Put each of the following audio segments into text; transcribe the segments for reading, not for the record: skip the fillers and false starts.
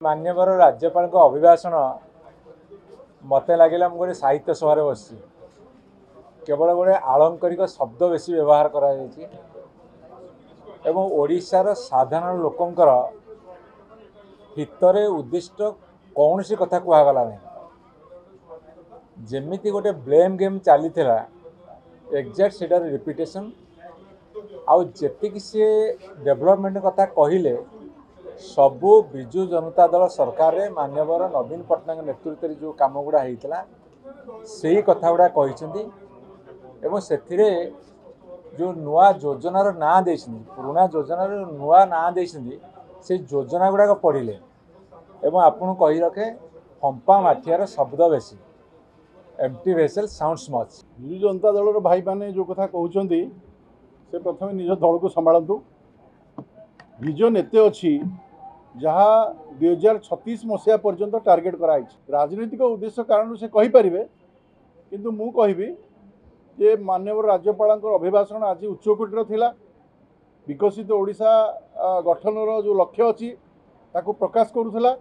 मान्यवर राज्यपाल अभिभाषण मत लगे गोटे साहित्य सभा बस केवल गोटे आलंकारिक शब्द बेसी व्यवहार ओडिशार साधारण लोकंकर हितरे उद्दिष्ट कौन सी कथा कहगला नहीं जमीती गोटे ब्लेम गेम चली एक्जाक्ट सेटार रिपिटेशन आउ जी सी डेवलपमेंट कथा कहले सबू विजु जनता दल सरकार में मान्यवर नवीन पट्टनायक नेतृत्व जो कम गुड़ा होता से कथा गुड़ा से जो नुआ योजनार ना दे पुराना योजनार नुआ ना दे से योजना गुड़ाक पढ़ले आपन कही रखे फंपा माठियार शब्द बेसी empty vessel sounds much. Biju Janata Dal भाई मैंने जो कथा कहते से प्रथम निज दल को संभालतु विजन एत अच्छी जहाँ 2036 मसीहा पर्यंत टार्गेट कराई राजनीतिक उद्देश्य कारण से कहीपर किंतु मु कहबी जे माननीय राज्यपाल अभिभाषण आज उच्चकोटीर थिला विकसित ओडिशा गठनर जो लक्ष्य अच्छी ताकू प्रकाश करुला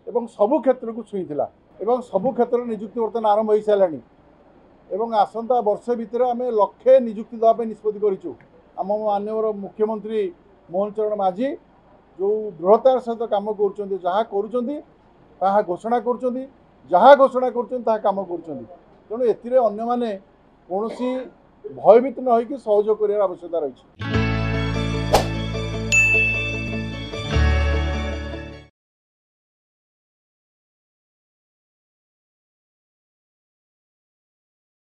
एवं सबु क्षेत्र को छुईला एवं सबु क्षेत्र निजुक्ति बर्तमान आरंभ हो साराणी एवं आसंता वर्ष भितर आम लक्षे निजुक्ति देवाई निष्पत्ति करूँ आम माननीय मुख्यमंत्री मोहन चरण माझी जो दृढ़तार सहित कम कर घोषणा कम कर तेणु एथिरे अन्य माने कौन भयभीत न होकर सहयोग कर आवश्यकता रही।